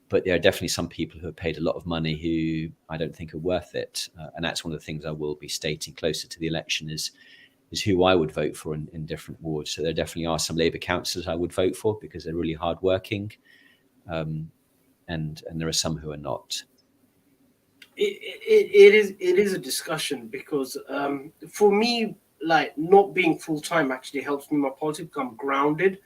but there are definitely some people who are paid a lot of money who I don't think are worth it. And that's one of the things I will be stating closer to the election is who I would vote for in different wards. So there definitely are some Labour councillors I would vote for, because they're really hardworking. And there are some who are not. It is a discussion, because for me, like, not being full-time actually helps me in my politics become grounded.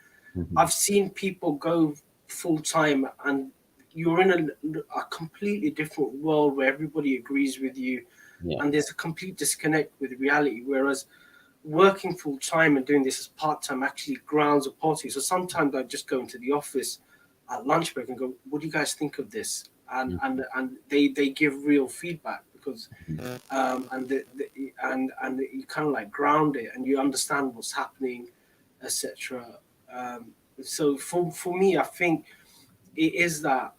I've seen people go full-time and you're in a completely different world where everybody agrees with you, and there's a complete disconnect with reality, whereas working full-time and doing this as part-time actually grounds a policy. So sometimes I just go into the office at lunch break and go, what do you guys think of this? And they give real feedback, because and you kind of like ground it and you understand what's happening, etc. So for me, I think it is that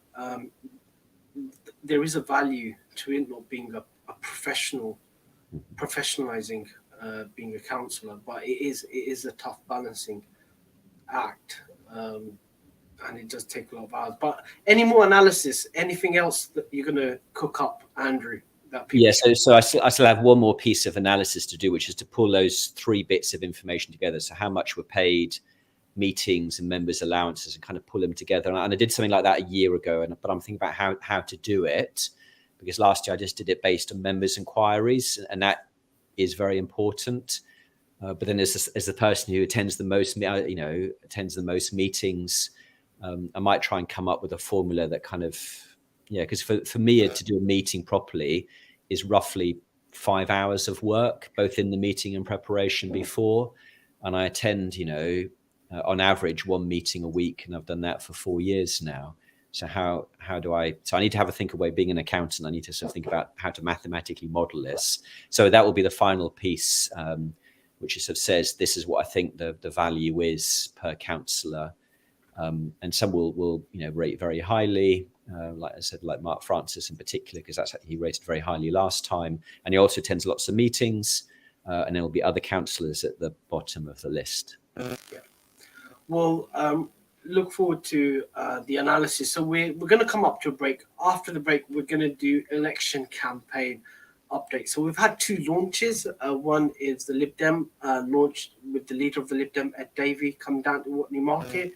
there is a value to it not being a professionalizing being a councillor, but it is a tough balancing act. and it does take a lot of hours. But any more analysis, anything else that you're going to cook up, Andrew? That people so I still have one more piece of analysis to do, which is to pull those 3 bits of information together. So how much were paid, meetings and members' allowances, and kind of pull them together. And I did something like that a year ago, but I'm thinking about how to do it, because last year I just did it based on members' inquiries, and that is very important. But then as the person who attends the most, attends the most meetings, I might try and come up with a formula that kind of, because for me to do a meeting properly is roughly 5 hours of work, both in the meeting and preparation before. And I attend, on average 1 meeting a week, and I've done that for 4 years now. So how do I need to have a think away. Being an accountant, I need to sort of think about how to mathematically model this. So that will be the final piece, which sort of says this is what I think the value is per councillor, and some will rate very highly, like I said, like Mark Francis in particular, because he rated very highly last time, and he also attends lots of meetings, and there will be other councillors at the bottom of the list. Yeah. Well, look forward to the analysis. So we're going to come up to a break. After the break, we're going to do election campaign update. So we've had 2 launches. One is the Lib Dem launched with the leader of the Lib Dem, Ed Davey, come down to Watney Market.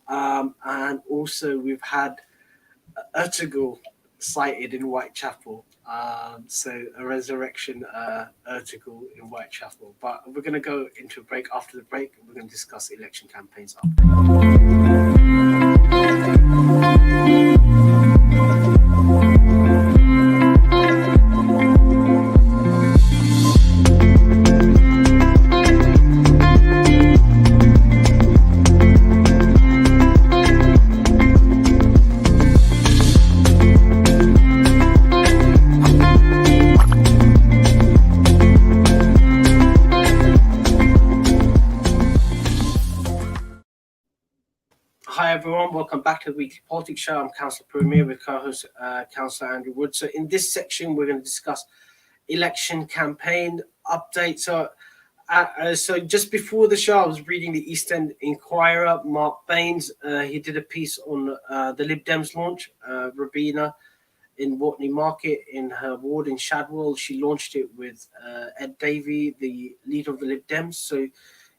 And also we've had Ertugrul sighted in Whitechapel. So a resurrection Ertugrul in Whitechapel. But we're going to go into a break. After the break, we're going to discuss election campaigns update. Hi everyone, welcome back to the Weekly Politics Show. I'm Councillor Puru Miah with co-host Councillor Andrew Wood. So in this section, we're going to discuss election campaign update. So just before the show, I was reading the East End Inquirer, Mark Baines. He did a piece on the Lib Dems launch, Rabina in Watney Market in her ward in Shadwell. She launched it with Ed Davey, the leader of the Lib Dems. So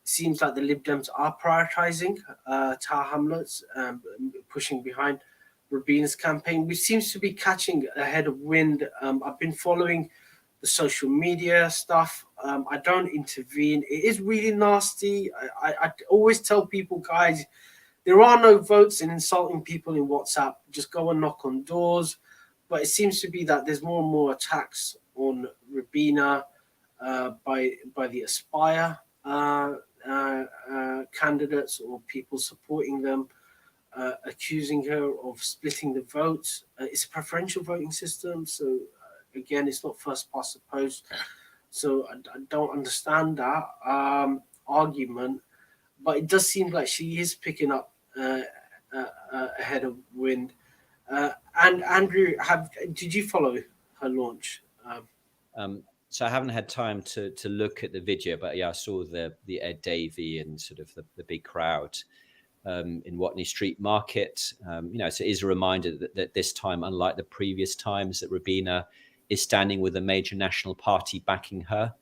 seems like the Lib Dems are prioritising Tower Hamlets, pushing behind Rabina's campaign, which seems to be catching a head of wind. I've been following the social media stuff. I don't intervene. It is really nasty. I always tell people, guys, there are no votes in insulting people in WhatsApp. Just go and knock on doors. But it seems to be that there's more and more attacks on Rabina by the Aspire candidates or people supporting them, accusing her of splitting the votes. It's a preferential voting system, so again, it's not first past the post. So I don't understand that argument, but it does seem like she is picking up ahead of wind. And Andrew, did you follow her launch? So I haven't had time to look at the video, but yeah, I saw the Ed Davey and sort of the big crowd in Watney Street Market. So it is a reminder that this time, unlike the previous times, that Rabina is standing with a major national party backing her.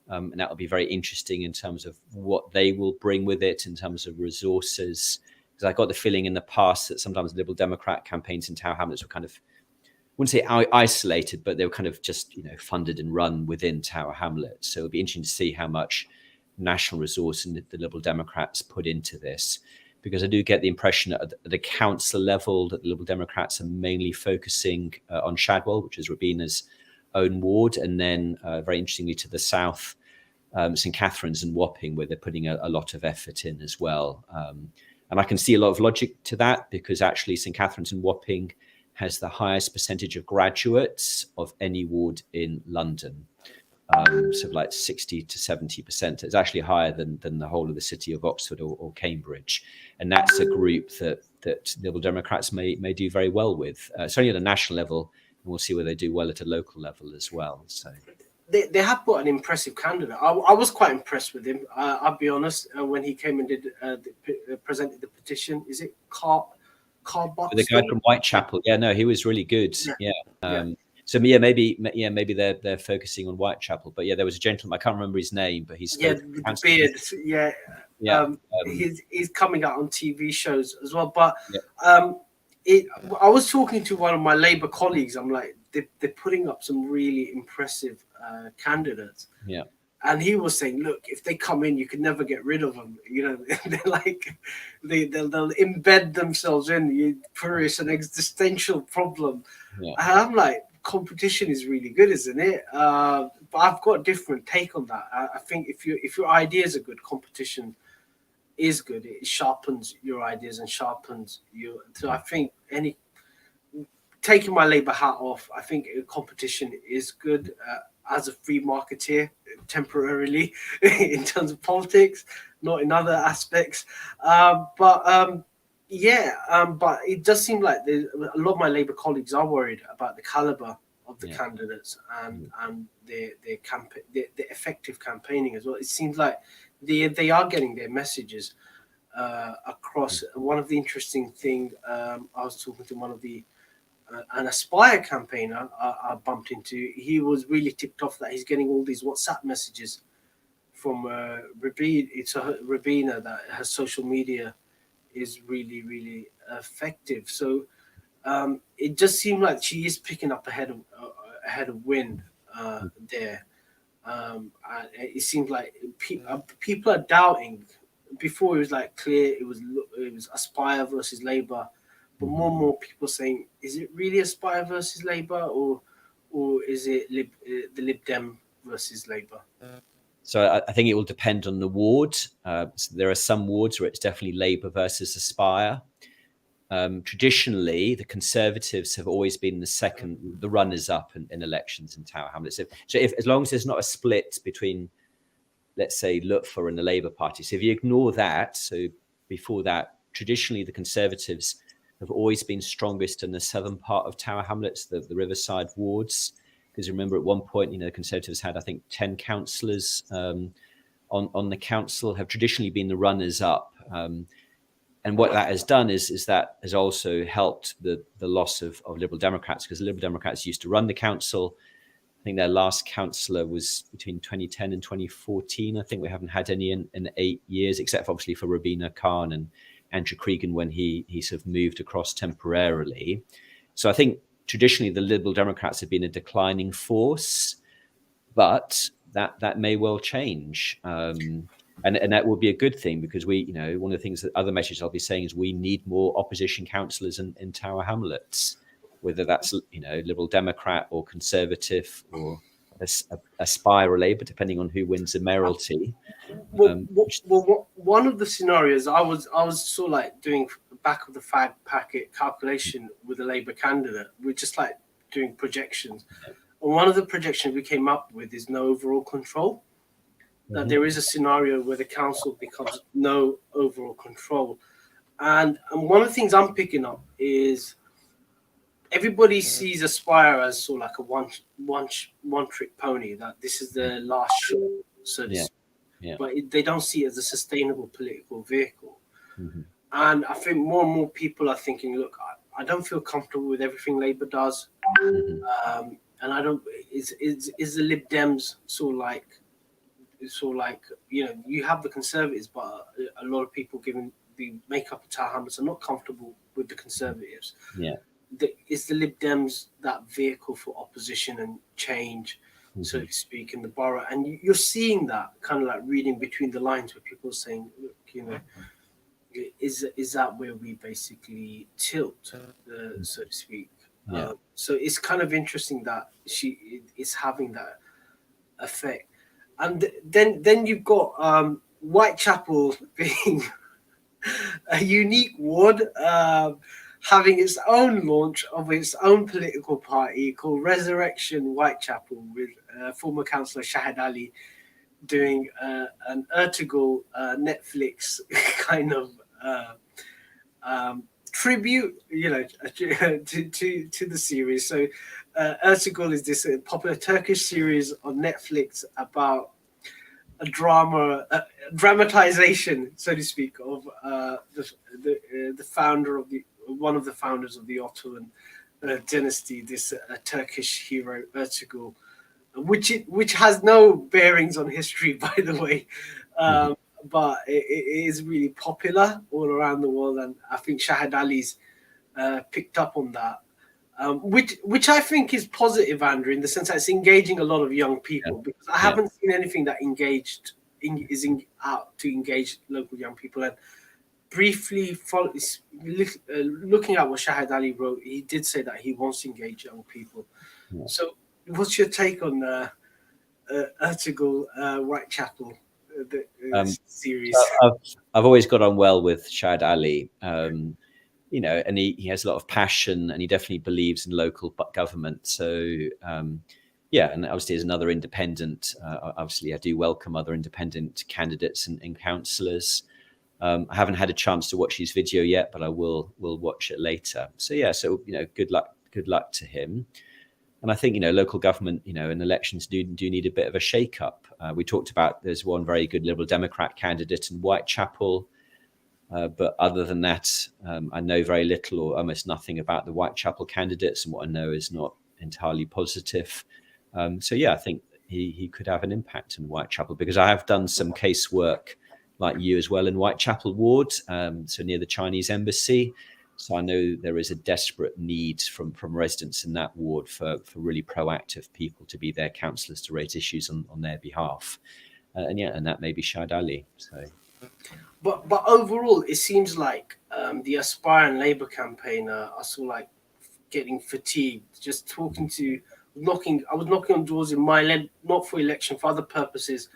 And that will be very interesting in terms of what they will bring with it in terms of resources. Because I got the feeling in the past that sometimes Liberal Democrat campaigns in Tower Hamlets were kind of, I wouldn't say isolated, but they were kind of just, funded and run within Tower Hamlets. So it'll be interesting to see how much national resource and the Liberal Democrats put into this, because I do get the impression at the council level that the Liberal Democrats are mainly focusing on Shadwell, which is Rabina's own ward, and then very interestingly to the south, St Catherine's and Wapping, where they're putting a lot of effort in as well. And I can see a lot of logic to that, because actually St Catherine's and Wapping has the highest percentage of graduates of any ward in London. So like 60 to 70%. It's actually higher than the whole of the city of Oxford or Cambridge. And that's a group that Liberal Democrats may do very well with. Certainly at a national level, and we'll see whether they do well at a local level as well. So they have put an impressive candidate. I was quite impressed with him. I'll be honest. When he came and did presented the petition, is it Cllr? Carl The guy Buxton. from Whitechapel. Yeah, no, he was really good. Yeah, Yeah. yeah, So yeah, maybe they're focusing on Whitechapel, but yeah, there was a gentleman, I can't remember his name, but he yeah, spoke. with the beard. Yeah, Yeah. he's coming out on TV shows as well. But Yeah. it. I was talking to one of my Labour colleagues. I'm like, they're putting up some really impressive candidates. Yeah. And he was saying, look, if they come in, you can never get rid of them. You know, they're like, they'll embed themselves in. It's an existential problem. Yeah. And I'm like, competition is really good, isn't it? But I've got a different take on that. I think if your ideas are good, competition is good. It sharpens your ideas and sharpens you. So I think taking my Labour hat off, I think competition is good as a free marketeer temporarily in terms of politics, not in other aspects. But it does seem like a lot of my Labour colleagues are worried about the calibre of the candidates and their campaign, the effective campaigning as well. It seems like they are getting their messages across. One of the interesting thing, I was talking to one of the an Aspire campaigner I bumped into. He was really tipped off that he's getting all these WhatsApp messages from Rabina. It's Rabina that her social media is really, really effective. So it just seemed like she is picking up ahead of wind there. And it seems like people are doubting. Before it was like clear, it was Aspire versus Labour. But more and more people saying, is it really Aspire versus Labour, or is it the Lib Dem versus Labour? So I think it will depend on the ward. So there are some wards where it's definitely Labour versus Aspire. Traditionally, the Conservatives have always been the runners-up in elections in Tower Hamlets. So if as long as there's not a split between, let's say, Lutfer and the Labour Party. So if you ignore that, so before that, traditionally the Conservatives have always been strongest in the southern part of Tower Hamlets, the Riverside wards. Because remember, at one point, the Conservatives had, I think, 10 councillors on the council, have traditionally been the runners-up. And what that has done is that has also helped the loss of Liberal Democrats, because the Liberal Democrats used to run the council. I think their last councillor was between 2010 and 2014. I think we haven't had any in 8 years, except for obviously for Rabina Khan and Andrew Cregan when he sort of moved across temporarily. So I think traditionally the Liberal Democrats have been a declining force, but that may well change. And that will be a good thing, because one of the things that other messages I'll be saying is we need more opposition councillors in Tower Hamlets, whether that's Liberal Democrat or Conservative or Aspire or Labour, depending on who wins the mayoralty. One of the scenarios I was sort of like doing back of the fag packet calculation with a Labour candidate. We're just like doing projections. And one of the projections we came up with is no overall control. That there is a scenario where the council becomes no overall control. And one of the things I'm picking up is everybody sees Aspire as sort of like a one trick pony, that this is the last show, so to speak. Yeah. But they don't see it as a sustainable political vehicle. And I think more and more people are thinking, look, I don't feel comfortable with everything Labour does. And I don't, is the Lib Dems sort of like, you have the Conservatives, but a lot of people given the makeup of Tower Hamlets are not comfortable with the Conservatives. Yeah. Is the Lib Dems that vehicle for opposition and change, so to speak, in the borough? And you're seeing that kind of like reading between the lines, where people are saying, look, is that where we basically tilt, so to speak? So it's kind of interesting that she is having that effect. And then you've got Whitechapel being a unique ward, having its own launch of its own political party called Resurrection Whitechapel, with former councillor Shahid Ali doing an Ertugrul Netflix kind of tribute, to the series. So Ertugrul is this popular Turkish series on Netflix about a dramatization, so to speak, of the founder of one of the founders of the Ottoman dynasty, this Turkish hero Ertugrul, which has no bearings on history, by the way, but it is really popular all around the world, and I think Shahid Ali's picked up on that, which I think is positive, Andrew, in the sense that it's engaging a lot of young people, because I haven't seen anything that out to engage local young people. And briefly looking at what Shahid Ali wrote, he did say that he wants to engage young people. Yeah. So what's your take on Ertugrul Whitechapel series? I've always got on well with Shahid Ali. You know, and he has a lot of passion, and he definitely believes in local government. So, yeah, and obviously as another independent, obviously I do welcome other independent candidates and councillors. I haven't had a chance to watch his video yet, but I will watch it later. So yeah, so you know, good luck to him. And I think, you know, local government, you know, and elections do need a bit of a shake-up. We talked about there's one very good Liberal Democrat candidate in Whitechapel. But other than that, I know very little or almost nothing about the Whitechapel candidates, and what I know is not entirely positive. So yeah, I think he could have an impact in Whitechapel, because I have done some casework like you as well in Whitechapel ward, so near the Chinese embassy. So I know there is a desperate need from residents in that ward for really proactive people to be their councillors to raise issues on their behalf. And that may be Shahid Ali. So. But overall, it seems like the Aspire and Labour campaign are sort of like getting fatigued. Just talking to, I was knocking on doors in my land, not for election, for other purposes,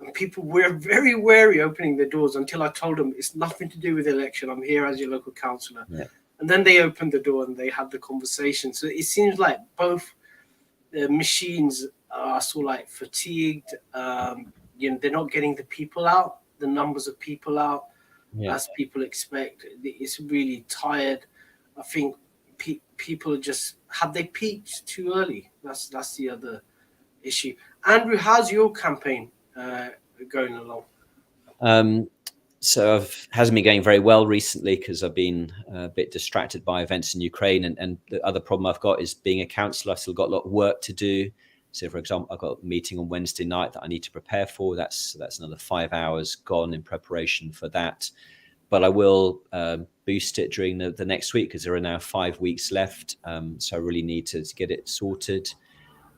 and people were very wary opening their doors until I told them it's nothing to do with the election. I'm here as your local councillor. Yeah. And then they opened the door and they had the conversation. So it seems like both machines are sort of like fatigued. You know, they're not getting the people out. The numbers of people out as people expect. It's really tired. I think people just they peaked too early. That's the other issue. Andrew, how's your campaign going along? So it hasn't been going very well recently because I've been a bit distracted by events in Ukraine, and the other problem I've got is being a councillor. I've still got a lot of work to do. So, for example, I've got a meeting on Wednesday night that I need to prepare for. That's another 5 hours gone in preparation for that. But I will boost it during the next week, because there are now 5 weeks left. So I really need to get it sorted.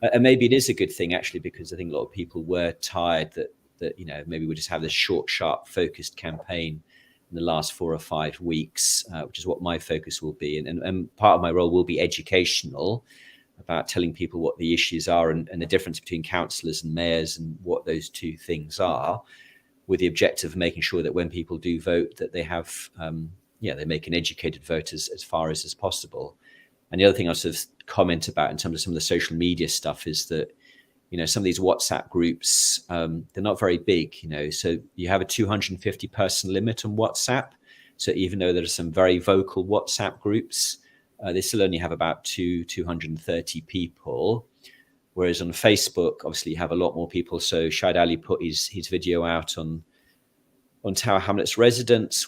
And maybe it is a good thing, actually, because I think a lot of people were tired that you know, maybe we just have this short, sharp, focused campaign in the last 4 or 5 weeks, which is what my focus will be. And part of my role will be educational, about telling people what the issues are and the difference between councillors and mayors and what those two things are, with the objective of making sure that when people do vote, that they have, they make an educated vote as far as possible. And the other thing I'll sort of comment about in terms of some of the social media stuff is that, you know, some of these WhatsApp groups, they're not very big, you know, so you have a 250 person limit on WhatsApp. So even though there are some very vocal WhatsApp groups, they still only have about 230 people, whereas on Facebook, obviously, you have a lot more people. So Shahid Ali put his video out on Tower Hamlets Residents,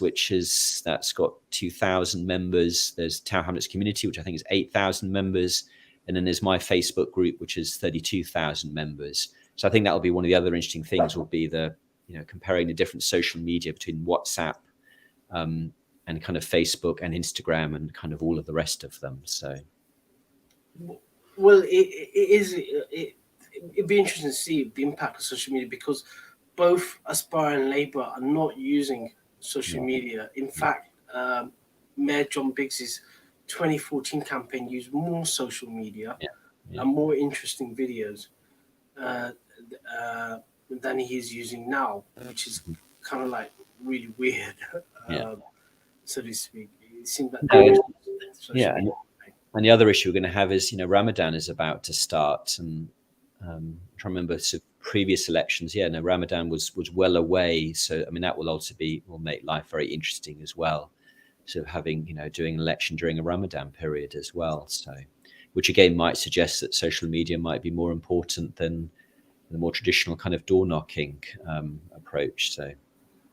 that's got 2,000 members. There's Tower Hamlets Community, which I think is 8,000 members, and then there's my Facebook group, which is 32,000 members. So I think that will be one of the other interesting things. Will be comparing the different social media between WhatsApp. And kind of Facebook and Instagram and kind of all of the rest of them. So, well, it'd be interesting to see the impact of social media, because both Aspire and Labour are not using social media. In fact, Mayor John Biggs's 2014 campaign used more social media and more interesting videos than he is using now, which is kind of like really weird. So to speak, it seems like and the other issue we're going to have is, you know, Ramadan is about to start, and I'm trying to remember previous elections. Ramadan was well away, so I mean that will make life very interesting as well. So having, you know, doing an election during a Ramadan period as well, so which again might suggest that social media might be more important than the more traditional kind of door knocking approach. So.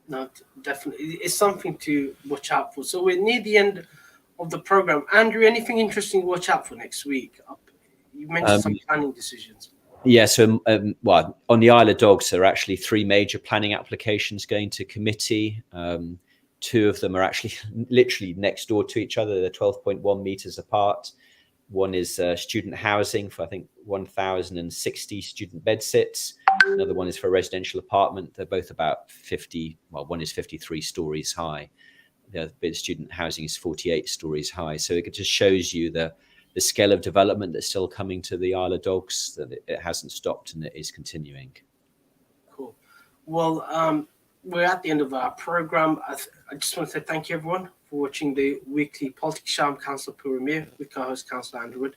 No, definitely. It's something to watch out for. So we're near the end of the program. Andrew, anything interesting to watch out for next week? You mentioned some planning decisions. Yeah, so well, on the Isle of Dogs, there are actually 3 major planning applications going to committee. 2 of them are actually literally next door to each other. They're 12.1 meters apart. One is student housing for, I think, 1,060 student bed sits. Another one is for a residential apartment. They're both about 50, well, one is 53 stories high. The other bit of student housing is 48 stories high. So it just shows you the scale of development that's still coming to the Isle of Dogs, that it hasn't stopped and it is continuing. Cool. Well, we're at the end of our program. I just want to say thank you, everyone, for watching the weekly Politics Show. I'm Councillor Puru Miah with co-host Councillor Andrew Wood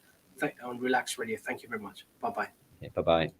on Relax Radio. Thank you very much. Bye-bye. Yeah, bye-bye.